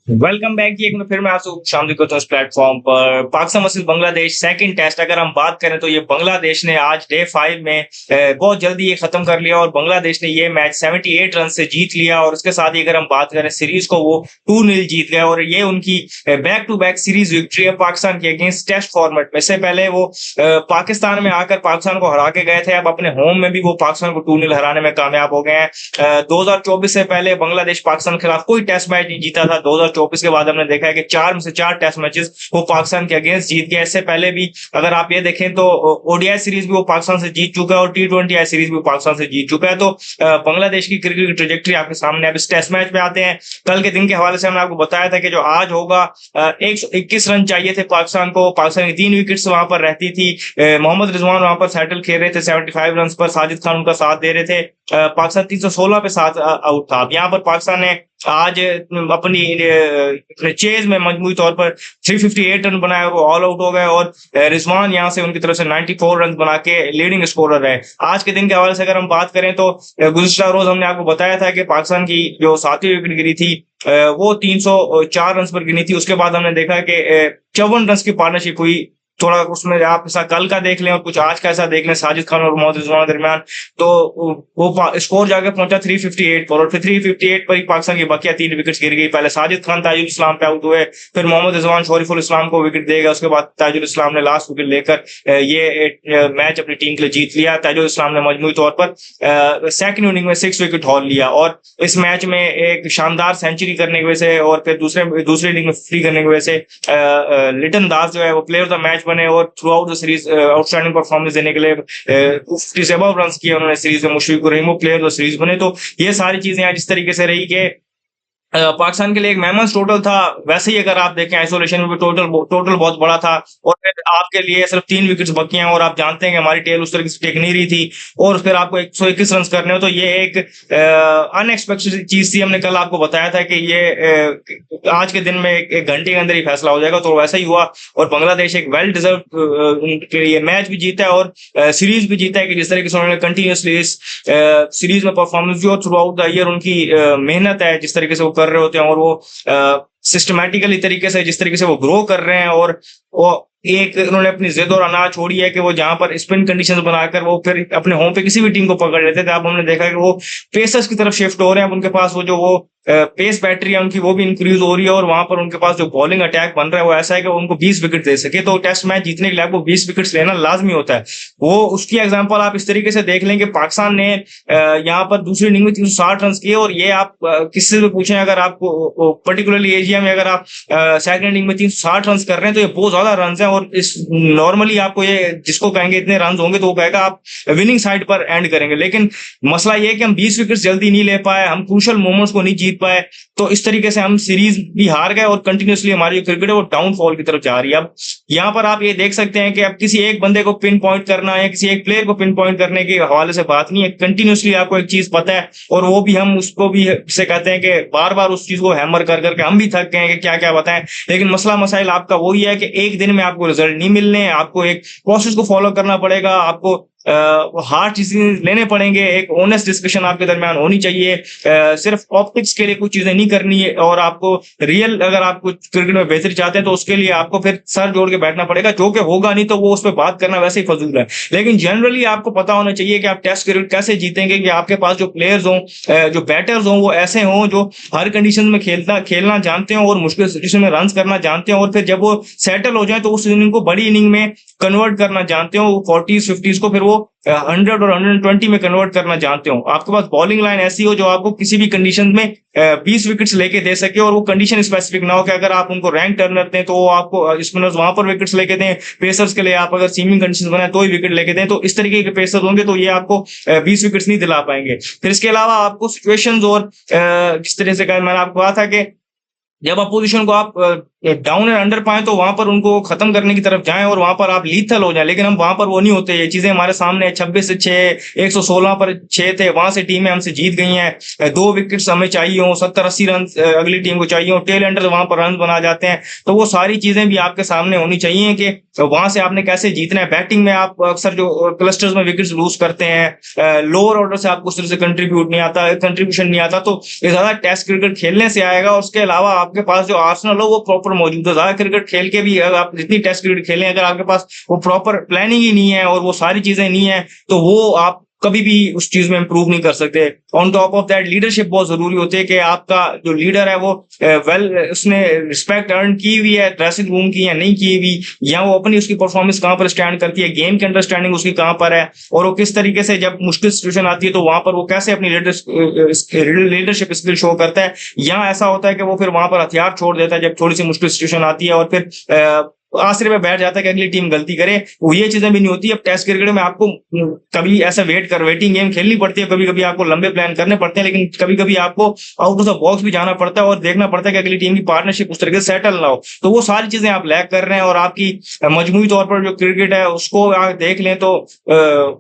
Welcome back जी। एक बार फिर मैं आपसे शामिल करता हूँ इस प्लेटफॉर्म पर। Pakistan versus Bangladesh second test अगर हम बात करें तो ये बांग्लादेश ने आज डे 5 में बहुत जल्दी ये खत्म कर लिया और बांग्लादेश ने ये मैच 78 रन से जीत लिया। और उसके साथ ही अगर हम बात करें सीरीज को, वो 2-0 जीत गए और ये उनकी back to back series victory है पाकिस्तान के अगेंस्ट टेस्ट फॉर्मेट में। इससे पहले वो पाकिस्तान में आकर पाकिस्तान को हरा के गए थे, अब अपने होम में भी वो पाकिस्तान को 2-0 हराने में कामयाब हो गए हैं। 2024 से पहले बांग्लादेश पाकिस्तान के खिलाफ कोई टेस्ट मैच नहीं जीता था। 2024 के बाद हमने देखा है कि 4 में से 4 टेस्ट मैचेस वो पाकिस्तान के अगेंस्ट जीत गया। इससे पहले भी अगर आप ये देखें तो ओडीआई सीरीज भी वो पाकिस्तान से जीत चुका है और T20 सीरीज भी पाकिस्तान से जीत चुका है। तो बांग्लादेश की क्रिकेट की ट्रेजेक्टरी आपके सामने। अब इस टेस्ट मैच में आते हैं। कल के दिन के हवाले से हमने आपको बताया था कि जो आज होगा 121 रन चाहिए थे पाकिस्तान को। पाकिस्तान की 3 विकेट्स वहां पर रहती थी। मोहम्मद रिजवान वहां पर सेटल खेल रहे थे 75 रन पर, साजिद खान उनका साथ दे रहे थे। पाकिस्तान 316 पे साथ आउट था। यहाँ पर पाकिस्तान ने आज अपनी चेज में मजमूई तौर पर 358 रन बनाए और वो ऑल आउट हो गए। और रिजवान यहाँ से उनकी तरफ से 94 रन बना के लीडिंग स्कोरर है। आज के दिन के हवाले से अगर हम बात करें तो गुज़िश्ता रोज हमने आपको बताया था कि पाकिस्तान की जो 7वीं विकेट गिरी थी वो 304 रन पर गिनी थी। उसके बाद हमने देखा कि 54 रन की पार्टनरशिप हुई। थोड़ा उसमें आप ऐसा कल का देख लें और कुछ आज का ऐसा देख लें साजिद खान और मोहम्मद रिजवान के दरमियान, तो वो स्कोर जाके पहुंचा 358 पर। और फिर 358 पर ही पाकिस्तान की बकिया 3 विकेट्स गिर गई। पहले साजिद खान ताजुल इस्लाम पे आउट हुए, फिर मोहम्मद रिजवान शरीफुल इस्लाम को विकेट देगा, उसके बाद ताजुल इस्लाम ने लास्ट विकेट लेकर ये मैच अपनी टीम के लिए जीत लिया। ताजुल इस्लाम ने मजमूई तौर पर सेकंड इनिंग में 6 विकेट हॉल लिया और इस मैच में एक शानदार सेंचुरी करने की वजह से और फिर दूसरे इनिंग में फ्री करने की वजह से लिटन दास जो है वो प्लेयर ऑफ द मैच बने और through out the series outstanding performance देने के लिए 50 से अबव रन किए उन्होंने सीरीज में। मुशफिक रहीम वो प्लेयर ऑफ द सीरीज बने। तो ये सारी चीजें आज इस तरीके से रही कि पाकिस्तान के लिए एक मैमन्स टोटल था। वैसे ही अगर आप देखें आइसोलेशन में भी टोटल बहुत बड़ा था और फिर आपके लिए सिर्फ 3 विकेट्स बची हैं और आप जानते हैं कि हमारी टेल उस तरीके से टेक नहीं रही थी और फिर आपको 121 रन करने हो, तो ये एक अनएक्सपेक्टेड चीज थी। हमने कल आपको बताया था कि ये आज के दिन में एक घंटे के अंदर ही फैसला हो जाएगा, तो वैसा ही हुआ और बांग्लादेश एक वेल डिजर्व ये मैच भी जीता है और सीरीज भी जीता है कि जिस तरीके से उन्होंने कंटिन्यूसली इस सीरीज में परफॉर्मेंस दी और थ्रू आउट द ईयर उनकी मेहनत है जिस तरीके से वो कर रहे होते हैं और वो सिस्टमैटिकली तरीके से जिस तरीके से वो ग्रो कर रहे हैं और वो एक उन्होंने अपनी जिद और अना छोड़ी है कि वो जहां पर स्पिन कंडीशंस बनाकर वो फिर अपने होम पे किसी भी टीम को पकड़ लेते थे। अब हमने देखा कि वो पेसर्स की तरफ शिफ्ट हो रहे हैं। अब उनके पास वो पेस बैटरी है उनकी वो भी इंक्रीज हो रही है और वहां पर उनके पास जो बॉलिंग अटैक बन रहा है वो ऐसा है कि उनको 20 विकेट दे सके। तो टेस्ट मैच जीतने के लिए आपको 20 विकेट्स लेना लाजमी होता है। वो उसकी एग्जांपल आप इस तरीके से देख लें कि पाकिस्तान ने यहाँ पर दूसरी इनिंग में 360 रन किए और ये आप किससे भी पूछें, अगर आपको पर्टिकुलरली एशिया में अगर आप सेकंड इनिंग में 360 रन कर रहे हैं तो ये बहुत ज्यादा रन है। और इस नॉर्मली आपको ये जिसको कहेंगे इतने रन होंगे तो वो कहेगा आप विनिंग साइड पर एंड करेंगे, लेकिन मसला ये है कि हम 20 विकेट जल्दी नहीं ले पाए, हम क्रूशियल मोमेंट्स को नहीं जीत पाए, तो इस तरीके से हम सीरीज भी हार गए और कंटिन्यूसली हमारी जो क्रिकेट है वो डाउनफॉल की तरफ जा रही है। अब यहाँ पर आप ये देख सकते हैं कि अब किसी एक बंदे को पिन पॉइंट करना है, किसी एक प्लेयर को पिन पॉइंट करने के हवाले से बात नहीं है। कंटिन्यूसली आपको एक चीज पता है और वो भी हम उसको भी से कहते हैं कि बार बार उस चीज को हैमर कर करके हम भी थक गए हैं कि क्या क्या बताएं, लेकिन मसला मसाइल आपका वही है कि एक दिन में आपको रिजल्ट नहीं मिलने, आपको एक प्रोसेस को फॉलो करना पड़ेगा, आपको हार्ड डिसीजन लेने पड़ेंगे, एक ऑनेस्ट डिस्कशन आपके दरमियान होनी चाहिए। सिर्फ ऑप्टिक्स के लिए कुछ चीजें नहीं करनी है और आपको रियल अगर आप कुछ क्रिकेट में बेहतरी चाहते हैं तो उसके लिए आपको फिर सर जोड़ के बैठना पड़ेगा, जो कि होगा नहीं तो वो उस पर बात करना वैसे ही फजूल है। लेकिन जनरली आपको पता होना चाहिए कि आप टेस्ट क्रिकेट कैसे जीतेंगे, कि आपके पास जो प्लेयर्स हों, जो बैटर्स हों वो ऐसे हों जो हर कंडीशन में खेलना जानते हो और मुश्किल सिचुएशन में रन करना जानते हो और फिर जब वो सेटल हो जाए तो उस इनिंग को बड़ी इनिंग में कन्वर्ट करना जानते हो, 40s 50s को फिर वो 100 और 120 में कन्वर्ट करना जानते हो। आपके पास बॉलिंग लाइन ऐसी हो जो आपको किसी भी कंडीशन में 20 विकेट्स लेके दे सके और वो कंडीशन स्पेसिफिक ना हो कि अगर आप उनको रैंक टर्नर दें तो वो आपको स्पिनर्स वहां पर विकेट्स लेके दें, पेसर्स के लिए आप अगर सीमिंग कंडीशन बनाए तो ही विकेट लेके दें, तो इस तरीके के पेसर्स होंगे तो ये आपको 20 विकेट्स नहीं दिला पाएंगे। फिर इसके अलावा आपको सिचुएशंस और जिस तरह से मैंने आपको कहा था कि जब अपोजिशन को आप डाउन एंड अंडर पाए तो वहां पर उनको खत्म करने की तरफ जाएं और वहां पर आप लीथल हो जाए, लेकिन हम वहां पर वो नहीं होते। ये चीजें हमारे सामने 26-6 116 पर 6 थे, वहां से टीमें हमसे जीत गई हैं। 2 विकेट्स हमें चाहिए हो, 70-80 रन अगली टीम को चाहिए हो, टेल एंडर वहां पर रन बना जाते हैं। तो वो सारी चीजें भी आपके सामने होनी चाहिए कि वहां से आपने कैसे जीतना है। बैटिंग में आप अक्सर जो क्लस्टर्स में विकेट्स लूज करते हैं, लोअर ऑर्डर से आपको उस तरह से कंट्रीब्यूशन नहीं आता, तो ये ज्यादा टेस्ट क्रिकेट खेलने से आएगा। उसके अलावा आपके पास जो आर्सेनल हो वो प्रॉपर मौजूद है। ज्यादा क्रिकेट खेल के भी अगर आप जितनी टेस्ट क्रिकेट खेलें, अगर आपके पास वो प्रॉपर प्लानिंग ही नहीं है और वो सारी चीजें नहीं है, तो वो आप कभी भी उस चीज में इंप्रूव नहीं कर सकते। On top of that leadership बहुत जरूरी होती है कि आपका जो लीडर है वो उसने रिस्पेक्ट अर्न की हुई है ड्रेसिंग रूम की या नहीं की हुई, या वो अपनी उसकी परफॉर्मेंस कहाँ पर स्टैंड करती है, गेम की अंडरस्टैंडिंग उसकी कहाँ पर है, और वो किस तरीके से जब मुश्किल सिचुएशन आती है तो वहां पर वो कैसे अपनी लीडरशिप स्किल शो करता है। या ऐसा होता है कि वो फिर वहां पर हथियार छोड़ देता है जब थोड़ी सी मुश्किल सिचुएशन आती है और फिर आसरे में बैठ जाता है कि अगली टीम गलती करे। वो ये चीजें भी नहीं होती। अब टेस्ट क्रिकेट में आपको कभी ऐसा वेटिंग गेम खेलनी पड़ती है, कभी कभी आपको लंबे प्लान करने पड़ते हैं, लेकिन कभी कभी आपको आउट ऑफ द बॉक्स भी जाना पड़ता है और देखना पड़ता है कि अगली टीम की पार्टनरशिप उस तरीके से सेटल ना हो। तो वो सारी चीजें आप लैक कर रहे हैं और आपकी मजमूई तौर पर जो क्रिकेट है उसको आप देख लें तो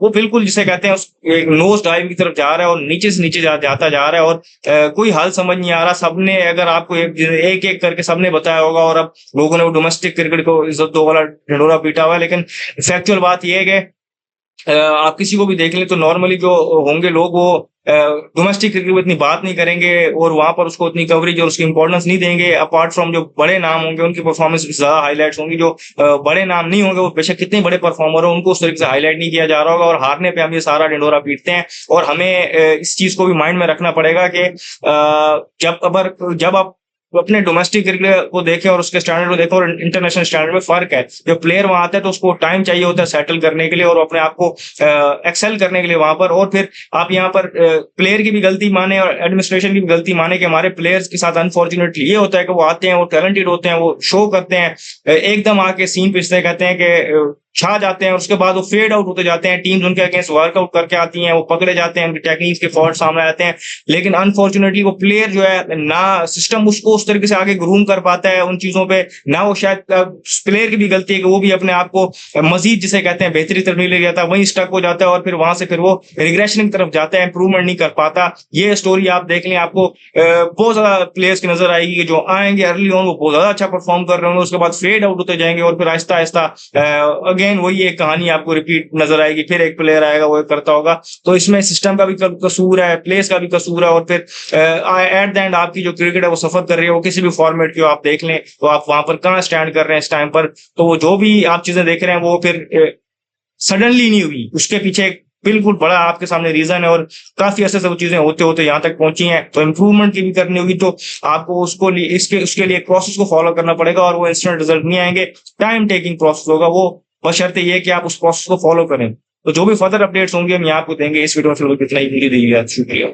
वो बिल्कुल जिसे कहते हैं एक नोज डाइव की तरफ जा रहा है और नीचे से नीचे जाता जा रहा है और कोई हल समझ नहीं आ रहा। सबने अगर आपको एक एक करके सबने बताया होगा और अब लोगों ने वो डोमेस्टिक क्रिकेट को इज्जत दो वाला ढिंढोरा पीटा हुआ है, लेकिन फैक्चुअल बात यह है कि आप किसी को भी देख लें तो नॉर्मली जो होंगे लोग वो डोमेस्टिक क्रिकेट में इतनी बात नहीं करेंगे और वहां पर उसको इतनी कवरेज और उसकी इंपॉर्टेंस नहीं देंगे। अपार्ट फ्रॉम जो बड़े नाम होंगे उनकी परफॉर्मेंस ज्यादा हाईलाइट्स होंगी। जो बड़े नाम नहीं होंगे वो बेशक कितने बड़े परफॉर्मर हो उनको उस तरीके से हाईलाइट नहीं किया जा रहा होगा और हारने पे हम ये सारा ढिंढोरा पीटते हैं। और हमें इस चीज को भी माइंड में रखना पड़ेगा कि जब आप अपने डोमेस्टिक क्रिकेट को देखें और उसके स्टैंडर्ड को देखें और इंटरनेशनल स्टैंडर्ड में फर्क है। जब प्लेयर वहां आता है तो उसको टाइम चाहिए होता है सेटल करने के लिए और अपने आप को एक्सेल करने के लिए वहां पर। और फिर आप यहाँ पर प्लेयर की भी गलती माने और एडमिनिस्ट्रेशन की भी गलती माने कि हमारे प्लेयर्स के साथ अनफॉर्चुनेटली ये होता है कि वो आते हैं, वो टैलेंटेड होते हैं, वो शो करते हैं, एकदम आके सीन पे इसलिए कहते हैं कि छा जाते हैं, उसके बाद वो फेड आउट होते जाते हैं। टीम्स उनके अगेंस्ट वर्कआउट करके आती हैं, वो पकड़े जाते हैं, उनकी टेक्निक्स के फॉल्ट सामने आते हैं। लेकिन अनफॉर्चुनेटली वो प्लेयर जो है ना सिस्टम उसको उस तरीके से आगे ग्रूम कर पाता है उन चीजों पे, ना वो शायद प्लेयर की भी गलती है कि वो भी अपने आप को मजीद जिसे कहते हैं बेहतरी तरफ नहीं ले जाता, वहीं स्टक हो जाता है और फिर वहां से फिर वो रिग्रेशन की तरफ जाता है, इंप्रूवमेंट नहीं कर पाता। ये स्टोरी आप देख लें, आपको बहुत ज्यादा प्लेयर्स की नजर आएगी कि जो आएंगे अर्ली ऑन वो बहुत ज्यादा अच्छा परफॉर्म कर रहे होंगे, उसके बाद फेड आउट होते जाएंगे और फिर आहिस्ता आहिस्ता अगेन वही एक कहानी आपको रिपीट नजर आएगी। फिर एक प्लेयर आएगा वो करता होगा। तो इसमें सिस्टम का भी कसूर है, प्लेस का भी कसूर है और फिर एट द एंड आपकी जो क्रिकेट है वो सफर कर रही है, वो किसी भी फॉर्मेट की आप देख लें तो आप वहां पर कहाँ स्टैंड कर रहे हैं इस टाइम पर। तो वो जो भी आप चीजें देख रहे हैं वो फिर सडनली नहीं हुई, उसके पीछे एक बिल्कुल बड़ा आपके सामने रीजन है और काफी ऐसे सब चीजें होते होते यहाँ तक पहुंची हैं। तो इंप्रूवमेंट की भी करनी होगी तो आपको उसको उसके लिए प्रोसेस को फॉलो करना पड़ेगा और वो इंस्टेंट रिजल्ट नहीं आएंगे, टाइम टेकिंग प्रोसेस होगा वो, बशर्ते ये कि आप उस प्रोसेस को फॉलो करें। तो जो भी फर्दर अपडेट्स होंगे हम यहाँ आपको देंगे। इस वीडियो में फिलहाल इतना ही, वीडियो दी, शुक्रिया।